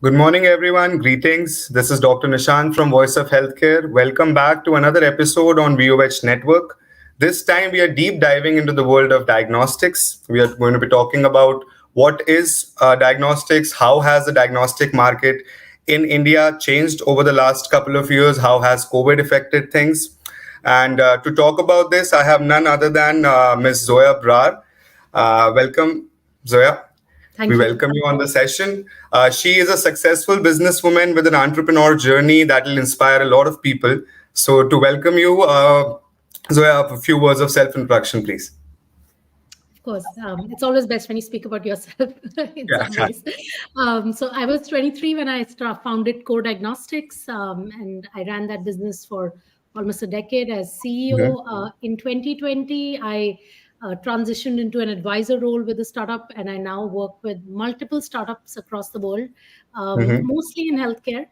Good morning, everyone. Greetings. This is Dr. Nishant from Voice of Healthcare. Welcome back to another episode on VOH Network. This time, we are deep diving into the world of diagnostics. We are going to be talking about what is diagnostics, how has the diagnostic market in India changed over the last couple of years, how has COVID affected things. And to talk about this, I have none other than Ms. Zoya Brar. Welcome, Zoya. Thank We you. welcome you on the session. She is a successful businesswoman with an entrepreneur journey that will inspire a lot of people. So, to welcome you, Zoya, a few words of self-introduction, please. Of course, it's always best when you speak about yourself in Yeah. some ways. So I was 23 when I founded Core Diagnostics, and I ran that business for almost a decade as CEO. In 2020, I transitioned into an advisor role with a startup, and I now work with multiple startups across the world, mostly in healthcare,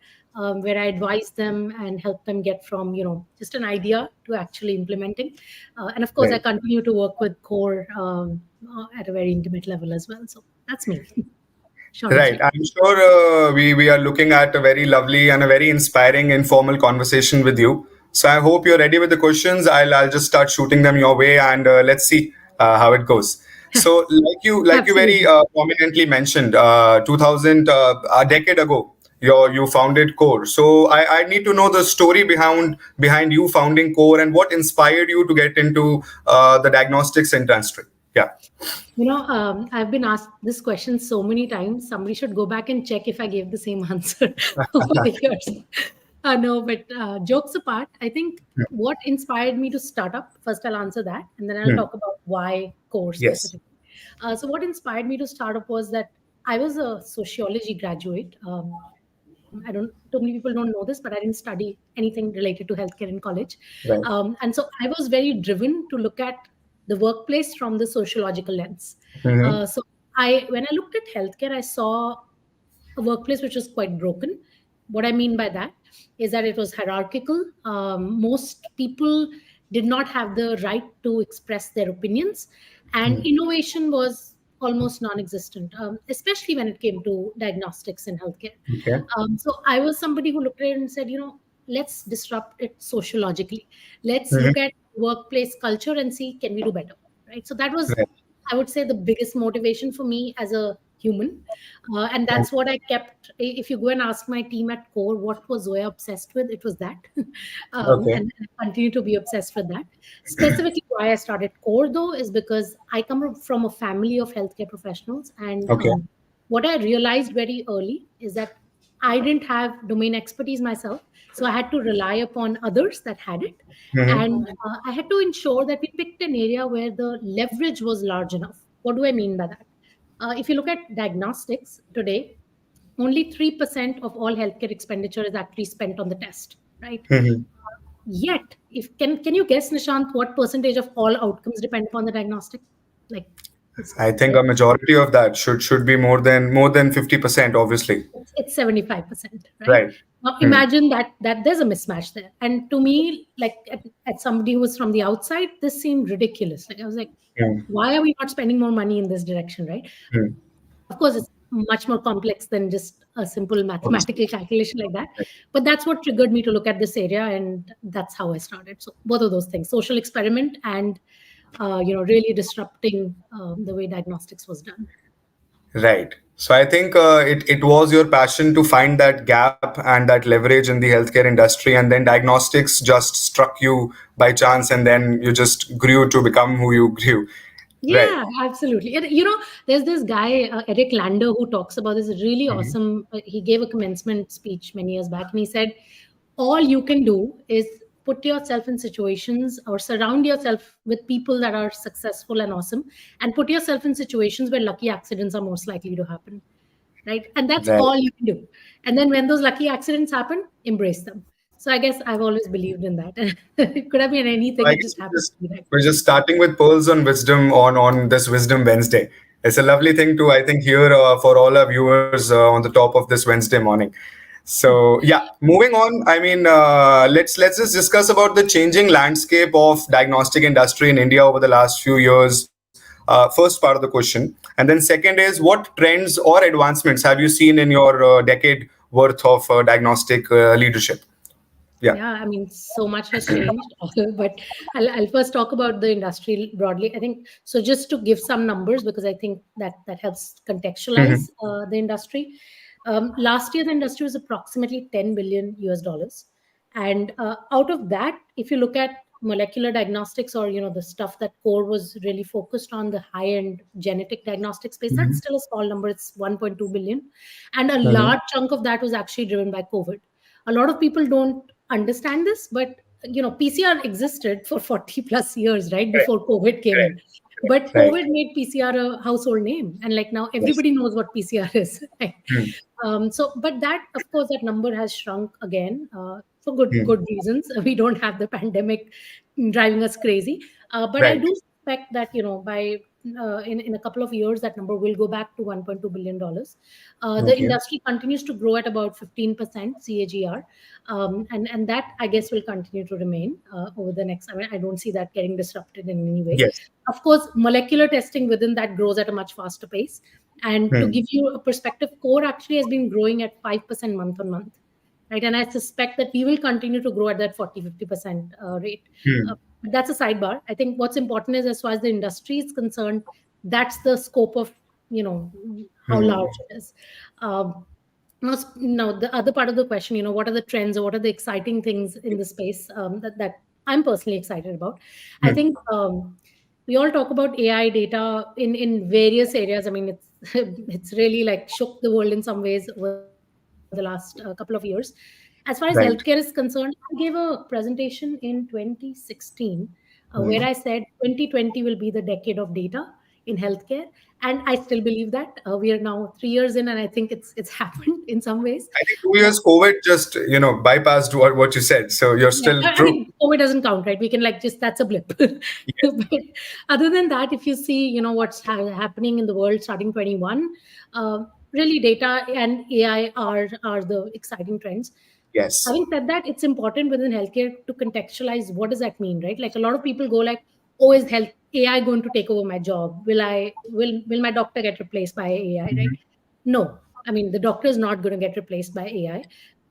where I advise them and help them get from just an idea to actually implementing. And of course, I Right. continue to work with Core at a very intimate level as well. So that's me. Short and Right. sweet. I'm sure we are looking at a very lovely and a very inspiring informal conversation with you. So I hope you're ready with the questions. I'll just start shooting them your way, and let's see how it goes. So like you very Absolutely. prominently mentioned, 2000 a decade ago, you founded Core. So I need to know the story behind you founding Core and what inspired you to get into the diagnostics industry. Yeah. I've been asked this question so many times. Somebody should go back and check if I gave the same answer over the years. No, but jokes apart, I think what inspired me to start up, first I'll answer that, and then I'll talk about why Core Yes. specifically. So what inspired me to start up was that I was a sociology graduate. I don't. Too many people don't know this, but I didn't study anything related to healthcare in college, Right. and so I was very driven to look at the workplace from the sociological lens. Hmm. So when I looked at healthcare, I saw a workplace which was quite broken. What I mean by that is that it was hierarchical. Most people did not have the right to express their opinions, and innovation was almost non-existent, especially when it came to diagnostics in healthcare. Okay. So I was somebody who looked at it and said, let's disrupt it sociologically. Let's Hmm. look at workplace culture and see, can we do better, right? So that was, Right. I would say, the biggest motivation for me as a human. And that's what I kept. If you go and ask my team at Core, what was Zoya obsessed with? It was that. Okay. And I continue to be obsessed with that. Specifically, why I started Core, though, is because I come from a family of healthcare professionals. And Okay. what I realized very early is that I didn't have domain expertise myself. So I had to rely upon others that had it. Hmm. And I had to ensure that we picked an area where the leverage was large enough. What do I mean by that? If you look at diagnostics today, only 3% of all healthcare expenditure is actually spent on the test, right? Hmm. Yet, if can you guess, Nishant, what percentage of all outcomes depend upon the diagnostic? Like, I it's think a majority of that should be more than 50%, obviously. it's 75%, right? Right. Now Hmm. imagine that there's a mismatch there. And to me, like at somebody who was from the outside, this seemed ridiculous. Like I was like, Hmm. why are we not spending more money in this direction, right? Hmm. Of course, it's much more complex than just a simple Obviously. mathematical calculation like that. Right. But that's what triggered me to look at this area, and that's how I started. So both of those things: social experiment and really disrupting the way diagnostics was done. Right. So I think it was your passion to find that gap and that leverage in the healthcare industry, and then diagnostics just struck you by chance, and then you just grew to become who you grew. Right. Yeah, absolutely. And, there's this guy, Eric Lander, who talks about this really Hmm. awesome. He gave a commencement speech many years back, and he said, all you can do is put yourself in situations or surround yourself with people that are successful and awesome, and put yourself in situations where lucky accidents are most likely to happen, right? And that's Right. all you can do. And then when those lucky accidents happen, embrace them. So I guess I've always believed in that. It could have been So anything. I It guess just happened to be that. we're just starting with pearls on wisdom on this Wisdom Wednesday. It's a lovely thing to, I think, hear for all our viewers on the top of this Wednesday morning. So yeah, moving on. I mean, let's just discuss about the changing landscape of diagnostic industry in India over the last few years. First part of the question, and then second is what trends or advancements have you seen in your decade worth of diagnostic leadership? Yeah. Yeah, I mean, so much has changed. But I'll first talk about the industry broadly. I think so. Just to give some numbers, because I think that helps Hmm. contextualize the industry. Last year, the industry was approximately 10 billion US dollars, and out of that, if you look at molecular diagnostics, or the stuff that core was really focused on, the high end genetic diagnostic space, that's still a small number. It's 1.2 billion, and a Hmm. large chunk of that was actually driven by COVID. A lot of people don't understand this, but PCR existed for 40 plus years, right, Correct. before COVID came Correct. in. But Right. COVID made PCR a household name, and like now Yes. everybody knows what PCR is. Right? Hmm. So, but that, of course, that number has shrunk again, for good Hmm. reasons. We don't have the pandemic driving us crazy, but I Right. do suspect that by in a couple of years, that number will go back to 1.2 billion dollars. The Okay. industry continues to grow at about 15% CAGR, and that, I guess, will continue to remain over the next. I mean, I don't see that getting disrupted in any way. Yes. Of course, molecular testing within that grows at a much faster pace. And to Hmm. give you a perspective, core actually has been growing at 5% month on month, right? And I suspect that we will continue to grow at that 40-50% rate. Hmm. But that's a sidebar. I think what's important is, as far as the industry is concerned, that's the scope of you know how large Hmm. it is. Now, the other part of the question, what are the trends, or what are the exciting things in the space, that I'm personally excited about? I Hmm. think we all talk about AI data in various areas. I mean, it's it's really like shook the world in some ways over the last couple of years. As far as healthcare is Right. concerned, I gave a presentation in 2016, where I Hmm. said 2020 will be the decade of data in healthcare, and I still believe that. We are now 3 years in, and I think it's happened in some ways. I think 2 years Uh, COVID just bypassed what you said. So you're yeah, still I true. mean, COVID doesn't count, right? We can like just that's a blip. Yes. But other than that, if you see, what's happening in the world starting 21, uh, really data and AI are the exciting trends. Yes. Having said that, it's important within healthcare to contextualize what does that mean, right? Like a lot of people go like, "Oh, is health AI going to take over my job? Will my doctor get replaced by AI?" Right? Hmm. No, I mean the doctor is not going to get replaced by AI.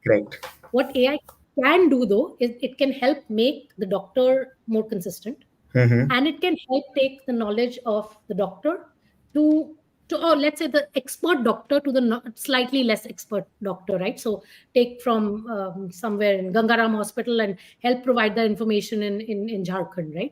Great. What AI can do, though, is it can help make the doctor more consistent, Hmm. and it can help take the knowledge of the doctor to or let's say the expert doctor to the slightly less expert doctor, right? So take from somewhere in Gangaram hospital and help provide the information in Jharkhand, right?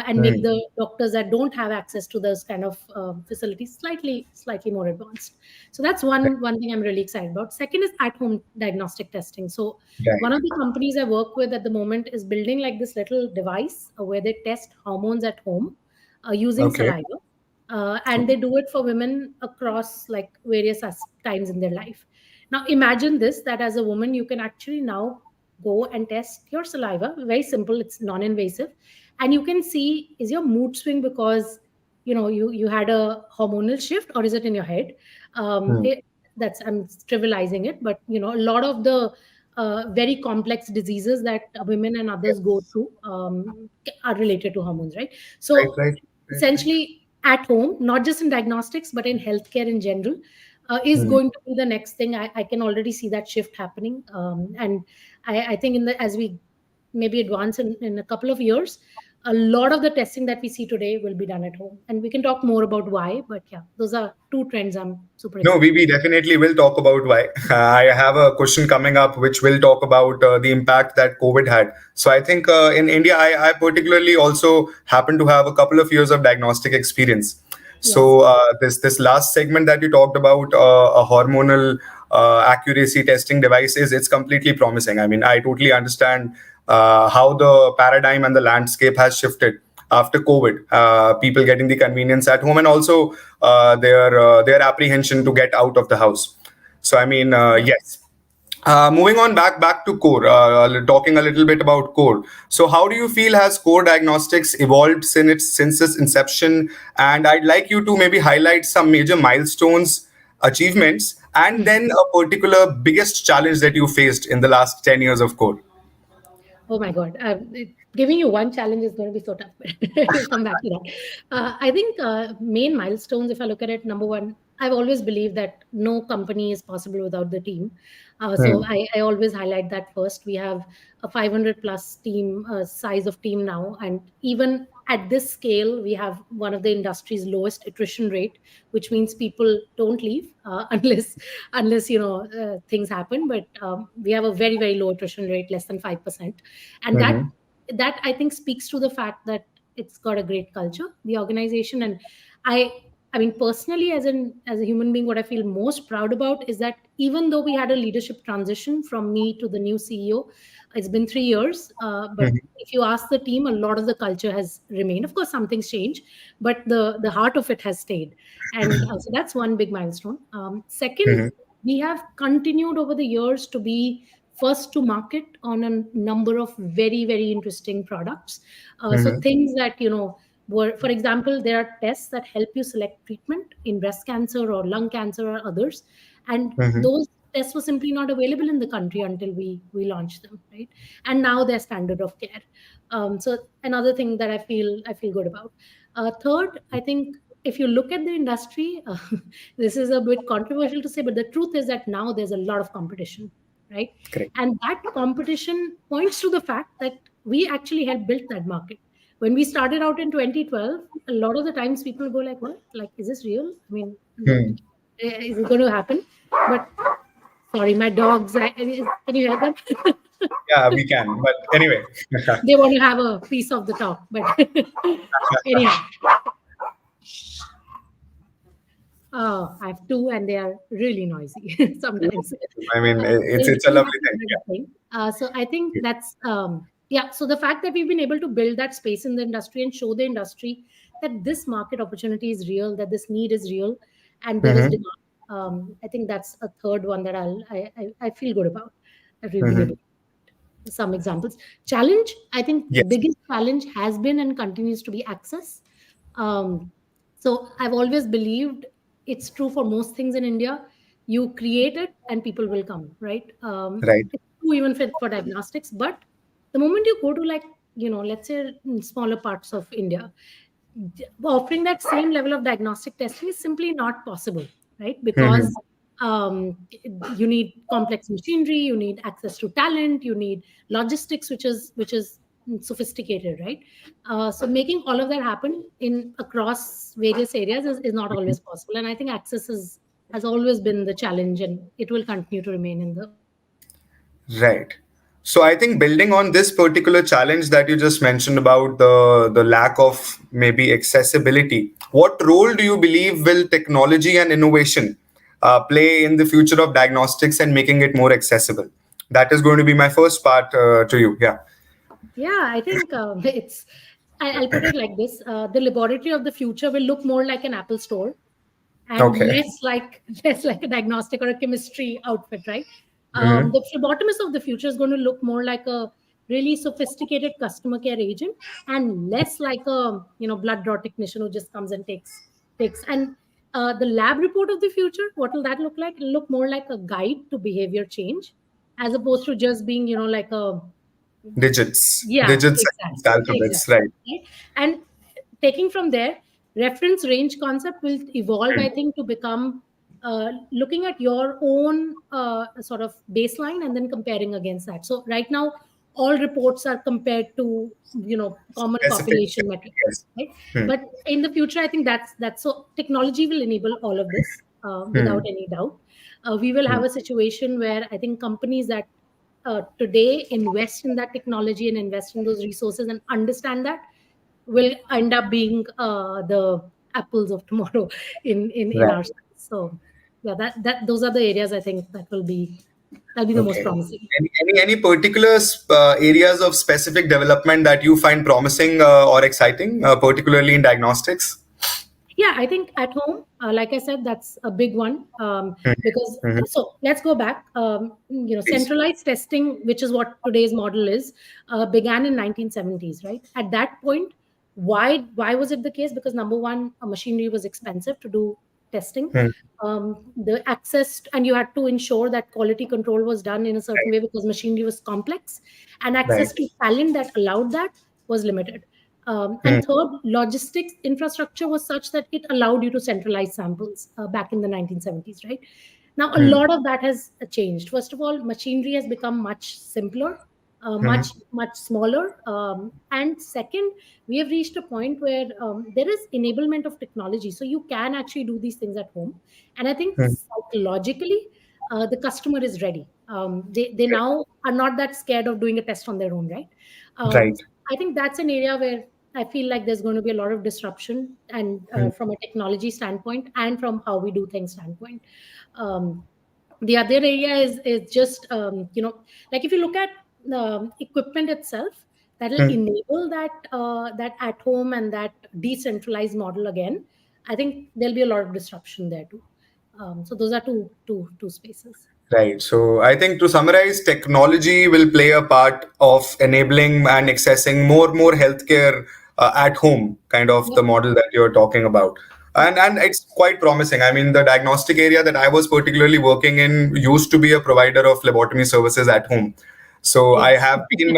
And make Hmm. the doctors that don't have access to those kind of facilities slightly more advanced. So that's one thing I'm really excited about. Second is at home diagnostic testing. So one Right. of the companies I work with at the moment is building like this little device where they test hormones at home using Okay. saliva. And they do it for women across like various times in their life. Now, imagine this, that as a woman, you can actually now go and test your saliva. Very simple, it's non invasive. And you can see, is your mood swing because you had a hormonal shift, or is it in your head? um, Hmm. it, that's, I'm trivializing it, but a lot of the very complex diseases that women and others go Yes. through are related to hormones, right? Right. So Right. Right. Right. essentially, at home, not just in diagnostics but in healthcare in general, is Hmm. going to be the next thing. I can already see that shift happening, and I think as we maybe advance in a couple of years, a lot of the testing that we see today will be done at home, and we can talk more about why. But yeah, those are two trends I'm super No, excited we definitely will talk about why. I have a question coming up which will talk about the impact that COVID had. So I think in India, I particularly also happen to have a couple of years of diagnostic experience. Yes. So this last segment that you talked about, a hormonal accuracy testing device, is it's completely promising. I mean, I totally understand how the paradigm and the landscape has shifted after COVID. People getting the convenience at home, and also their apprehension to get out of the house. So I mean, Yeah. yes. Moving on back to core, talking a little bit about core. So, how do you feel has core diagnostics evolved since its inception? And I'd like you to maybe highlight some major milestones, achievements, and then a particular biggest challenge that you faced in the last 10 years of core. Oh my God. Giving you one challenge is going to be so tough, but we'll come back to that. I think main milestones, if I look at it, number one, I've always believed that no company is possible without the team. So Hmm. I always highlight that first. We have a 500 plus team size of team now. And even at this scale, we have one of the industry's lowest attrition rate, which means people don't leave unless things happen. But we have a very very low attrition rate, less than 5%, and that Hmm. that I think speaks to the fact that it's got a great culture, the organization. And i I mean, personally, as a human being, what I feel most proud about is that even though we had a leadership transition from me to the new CEO, it's been 3 years, but Hmm. if you ask the team, a lot of the culture has remained. Of course, some things change, but the heart of it has stayed. And so that's one big milestone. Second, Hmm. we have continued over the years to be first to market on a number of very very interesting products. So Hmm. things that were, for example, there are tests that help you select treatment in breast cancer or lung cancer or others, and Hmm. those tests were simply not available in the country until we launched them, right? And now they're standard of care. So another thing that I feel good about. Third, I think if you look at the industry, this is a bit controversial to say, but the truth is that now there's a lot of competition, right? Correct. And that competition points to the fact that we actually helped build that market. When we started out in 2012, a lot of the times people go like, "What? Like, is this real? I mean, Hmm. is it going to happen?" But sorry, my dogs. Can you hear them? Yeah, we can. But anyway. They want to have a piece of the talk. But anyhow, I have two, and they are really noisy sometimes. I mean, it's They'll it's a come back lovely to thing. another thing. So I think that's yeah. So the fact that we've been able to build that space in the industry and show the industry that this market opportunity is real, that this need is real, and there Yeah. is Hmm. demand. I think that's a third one that I feel good about, that we've been Hmm. able. Some examples. Challenge, I think Yes. biggest challenge has been and continues to be access. um, so I've always believed, it's true for most things in India, you create it and people will come, right? Right. It's true even for diagnostics, but the moment you go to, like, let's say in smaller parts of India, offering that same level of diagnostic testing is simply not possible, right? Hmm. Because you need complex machinery, you need access to talent, you need logistics, which is sophisticated, right? So making all of that happen in across various areas is not always possible, and I think access has always been the challenge, and it will continue to remain in the. Right. So I think building on this particular challenge that you just mentioned about the lack of maybe accessibility, what role do you believe will technology and innovation play in the future of diagnostics and making it more accessible? That is going to be my first part to you. Yeah. Yeah, I think I'll put it like this: the laboratory of the future will look more like an Apple store, and Okay. less like a diagnostic or a chemistry outfit, right? Hmm. The phlebotomist of the future is going to look more like a really sophisticated customer care agent, and less like a blood draw technician who just comes and takes. And the lab report of the future, what will that look like? It'll look more like a guide to behavior change, as opposed to just being like a. Yeah, Digits exactly. and alphabets. Exactly. Right. Right? And taking from there, reference range concept will evolve, I think, to become looking at your own sort of baseline and then comparing against that. So right now, all reports are compared to common Specific. population metrics, Yes. right? Hmm. But in the future, I think that's so technology will enable all of this without Hmm. any doubt. We will Hmm. have a situation where I think companies that today invest in that technology and invest in those resources and understand that will end up being the apples of tomorrow in Right. our size. So yeah, that those are the areas I think that'll be the most Okay. promising. Any particular areas of specific development that you find promising or exciting, particularly in diagnostics? Yeah, I think at home, like I said, that's a big one, because Mhm. so let's go back. Please. Centralized testing, which is what today's model is, began in 1970s, right? At that point, why was it the case? Because number one, machinery was expensive to do testing. Mhm. The access, and you had to ensure that quality control was done in a certain Right. way because machinery was complex, and access Right. to talent that allowed that was limited. Mhm. And third, logistics infrastructure was such that it allowed you to centralize samples back in the 1970s, right? Now, a Mhm. lot of that has changed. First of all, machinery has become much simpler, Mhm. much smaller. And second, we have reached a point where there is enablement of technology. So you can actually do these things at home. And I think Mhm. psychologically, the customer is ready. They now are not that scared of doing a test on their own, right? Right. I think that's an area where I feel like there's going to be a lot of disruption, and Mhm. from a technology standpoint and from how we do things standpoint. Um, the other area is just like if you look at equipment itself, that'll Mhm. enable that at home and that decentralized model again. I think there'll be a lot of disruption there too. So those are two spaces. Right. So I think to summarize, technology will play a part of enabling and accessing more healthcare at home, kind of Yep. the model that you're talking about. Yep. And it's quite promising. I mean, the diagnostic area that I was particularly working in used to be a provider of phlebotomy services at home. So I Yes. have been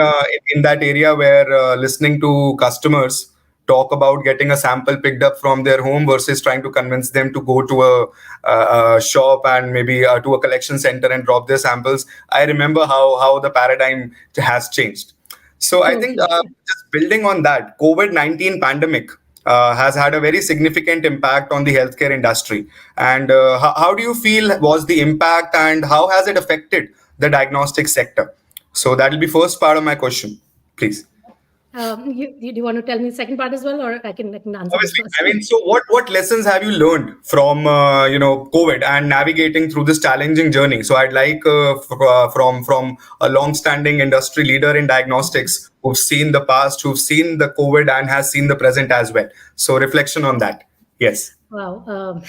in that area where listening to customers talk about getting a sample picked up from their home versus trying to convince them to go to a shop and maybe to a collection center and drop their samples. I remember how the paradigm has changed. So I think Totally. just building on that, COVID-19 pandemic has had a very significant impact on the healthcare industry. And how do you feel was the impact, and how has it affected the diagnostic sector? So that will be first part of my question, please. Do you want to tell me the second part as well, or I can answer this Obviously, first? I mean, so what lessons have you learned from COVID and navigating through this challenging journey? So I'd like from a long-standing industry leader in diagnostics who've seen the past, who've seen the COVID, and has seen the present as well. So reflection on that. Yes. Wow,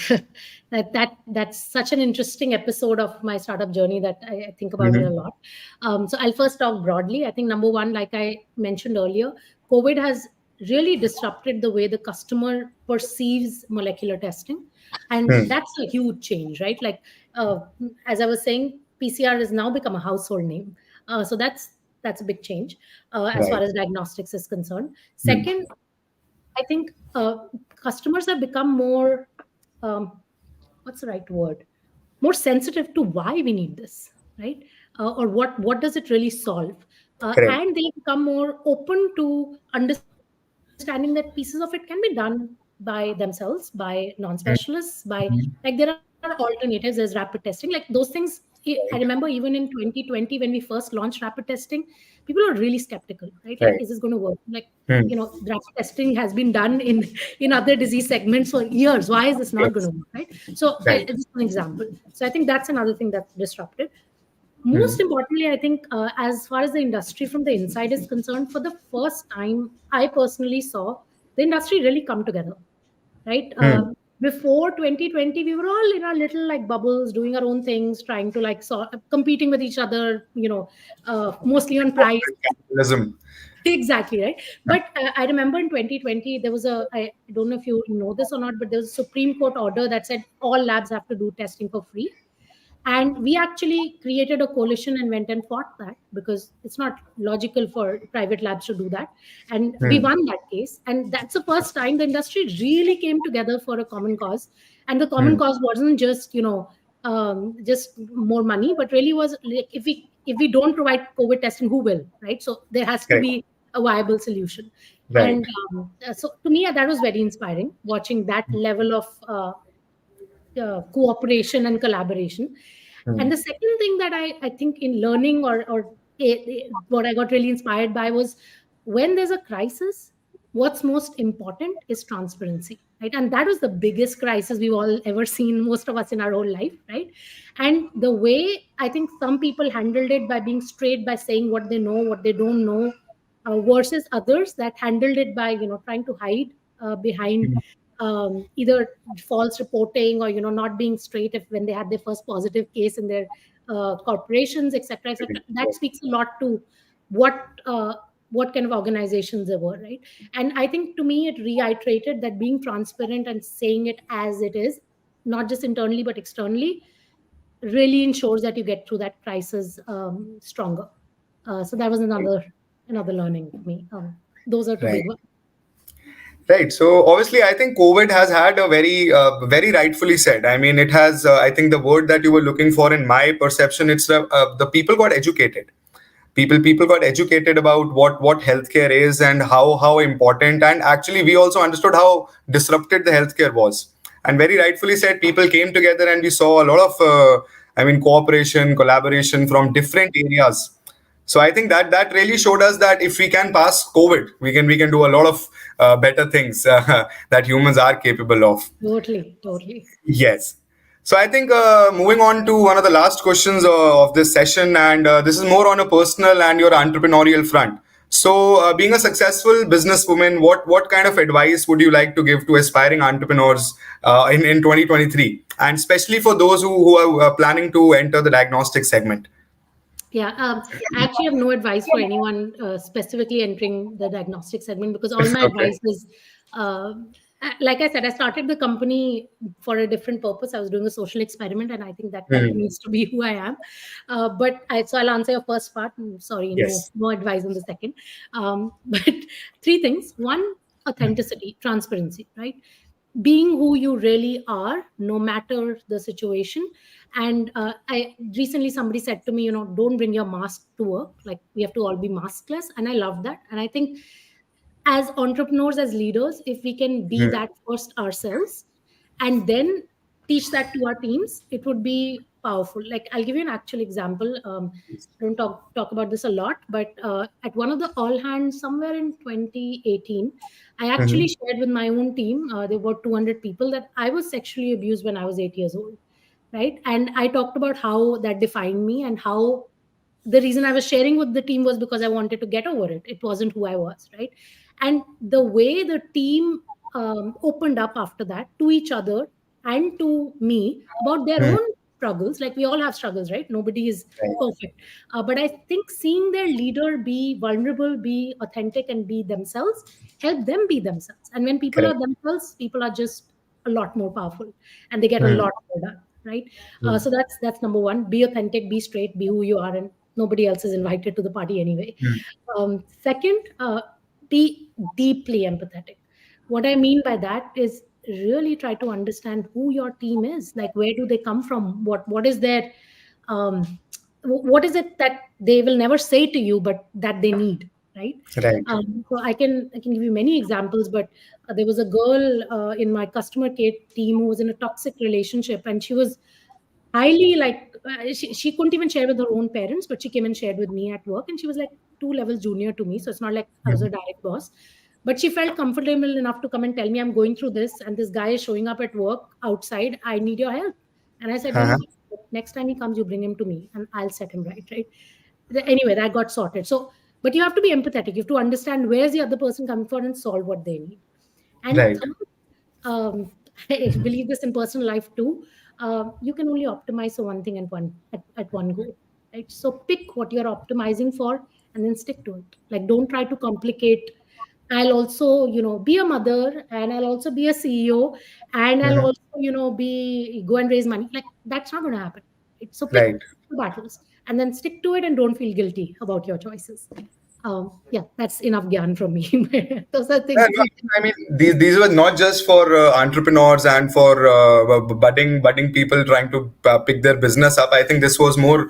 that's such an interesting episode of my startup journey that I think about it a Hmm. lot. So I'll first talk broadly. I think number one, like I mentioned earlier, COVID has really disrupted the way the customer perceives molecular testing, and Hmm. that's a huge change, right? Like uh, as I was saying, PCR has now become a household name. So that's a big change as far Right. as diagnostics is concerned. Hmm. Second, I think customers have become more, what's the right word? More sensitive to why we need this, right? Or what does it really solve? Correct. And they become more open to understanding that pieces of it can be done by themselves, by non-specialists, by like there are alternatives. There's rapid testing, like those things. I remember Right. even in 2020 when we first launched rapid testing, people were really skeptical, right? Like, is Right. this going to work? Like, Hmm. rapid testing has been done in other disease segments for years. Why is this not going Yes. to work, right? So Right. just an example. So I think that's another thing that's disrupted. Hmm. Most importantly, I think as far as the industry from the inside is concerned, for the first time, I personally saw the industry really come together, right? Hmm. Before 2020, we were all in our little like bubbles, doing our own things, trying to like competing with each other, mostly on price. Corporate capitalism. Exactly, right. But I remember in 2020 there was I don't know if you know this or not, but there was a Supreme Court order that said all labs have to do testing for free. And we actually created a coalition and went and fought that because it's not logical for private labs to do that. And we Hmm. won that case. And that's the first time the industry really came together for a common cause. And the common Hmm. cause wasn't just more money, but really was like if we don't provide COVID testing, who will, right? So there has to Correct. be a viable solution. Right. And so to me, that was very inspiring watching that level of cooperation and collaboration. Hmm. And the second thing that I think in learning what I got really inspired by was when there's a crisis, what's most important is transparency, right? And that was the biggest crisis we've all ever seen, most of us in our whole life, right? And the way I think some people handled it by being straight, by saying what they know, what they don't know, versus others that handled it by trying to hide behind Hmm. either false reporting or not being straight if when they had their first positive case in their corporations, etc., etc. That speaks a lot to what what kind of organizations they were, right? And I think to me it reiterated that being transparent and saying it as it is, not just internally but externally, really ensures that you get through that crisis stronger. So that was another learning for me. Those are two Right. big ones. Right. So obviously, I think COVID has had a very rightfully said. I mean, it has. I think the word that you were looking for, in my perception, it's the people got educated. People got educated about what healthcare is and how important. And actually, we also understood how disrupted the healthcare was. And very rightfully said, people came together and we saw a lot of, I mean, cooperation, collaboration from different areas. So I think that really showed us that if we can pass COVID, we can do a lot of better things that humans are capable of. Totally, totally. Yes. So I think moving on to one of the last questions of this session, and this is more on a personal and your entrepreneurial front. So, being a successful businesswoman, what kind of advice would you like to give to aspiring entrepreneurs in 2023, and especially for those who are planning to enter the diagnostic segment? Yeah, I actually have no advice for anyone specifically entering the diagnostic segment, because all my Okay. advice is, uh, like I said, I started the company for a different purpose. I was doing a social experiment, and I think that Hmm. continues to be who I am. So I'll answer your first part. Sorry, no, Yes. no advice on the second. But three things: one, authenticity, transparency, right? Being who you really are no matter the situation. And I recently, somebody said to me, don't bring your mask to work, like we have to all be maskless, and I love that. And I think as entrepreneurs, as leaders, if we can be Hmm. that first ourselves and then teach that to our teams, it would be powerful. Like, I'll give you an actual example. I don't talk about this a lot, but at one of the all hands somewhere in 2018, I actually Hmm. shared with my own team, there were 200 people, that I was sexually abused when I was 8 years old, right? And I talked about how that defined me, and how the reason I was sharing with the team was because I wanted to get over it. It wasn't who I was, right? And the way the team opened up after that to each other and to me about their Hmm. own struggles, like we all have struggles, right? Nobody is Right. perfect. But I think seeing their leader be vulnerable, be authentic, and be themselves, help them be themselves. And when people are Correct. themselves, people are just a lot more powerful, and they get a Hmm. lot more done, right? Hmm. So that's number one. Be authentic, be straight, be who you are, and nobody else is invited to the party anyway. Hmm. Second, be deeply empathetic. What I mean by that is really try to understand who your team is. Like, where do they come from? What is their um, what is it that they will never say to you, but that they need, right? Right. So I can give you many examples, but there was a girl in my customer care team who was in a toxic relationship, and she was highly, like, she couldn't even share with her own parents, but she came and shared with me at work, and she was like two levels junior to me, so it's not like I was Hmm. a direct boss. But she felt comfortable enough to come and tell me, I'm going through this, and this guy is showing up at work outside, I need your help. And I said, Uh-huh. next time he comes, you bring him to me and I'll set him right. Anyway, that got sorted. So, but you have to be empathetic, you have to understand where's the other person coming from and solve what they need. And Right. third, I believe this in personal life too. You can only optimize for one thing at one go, right? So pick what you're optimizing for and then stick to it. Like, don't try to complicate. I'll also, be a mother, and I'll also be a CEO, and I'll Mhm. also, be go and raise money. Like, that's not going to happen. Right? So pick Right. the battles and then stick to it, and don't feel guilty about your choices. Yeah, that's enough gyan from me. Those are Yeah, things. no, I mean, these were not just for entrepreneurs and for budding people trying to pick their business up. I think this was more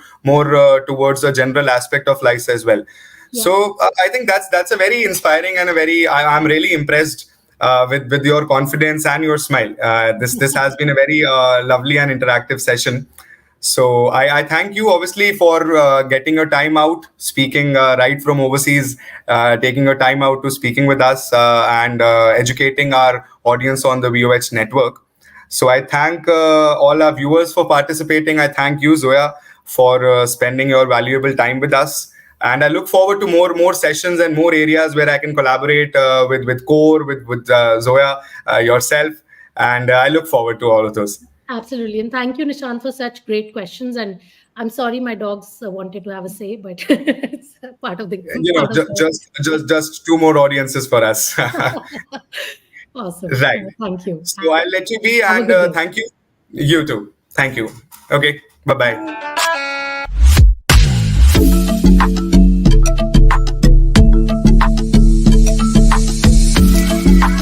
towards a general aspect of life as well. Yeah. So I think that's a very inspiring and a very I'm really impressed with your confidence and your smile. This has been a very lovely and interactive session. So I thank you obviously for getting your time out, speaking right from overseas, taking your time out to speaking with us and educating our audience on the VOH network. So I thank all our viewers for participating. I thank you, Zoya, for spending your valuable time with us. And I look forward to more sessions and more areas where I can collaborate with Core, with Zoya, yourself, and I look forward to all of those. Absolutely. And thank you, Nishant, for such great questions. And I'm sorry my dogs wanted to have a say, but it's part of the part of Just two more audiences for us. awesome. Right. Thank you. So I'll let you be, Have a and good day. thank you. You too. Thank you. Okay. Bye bye.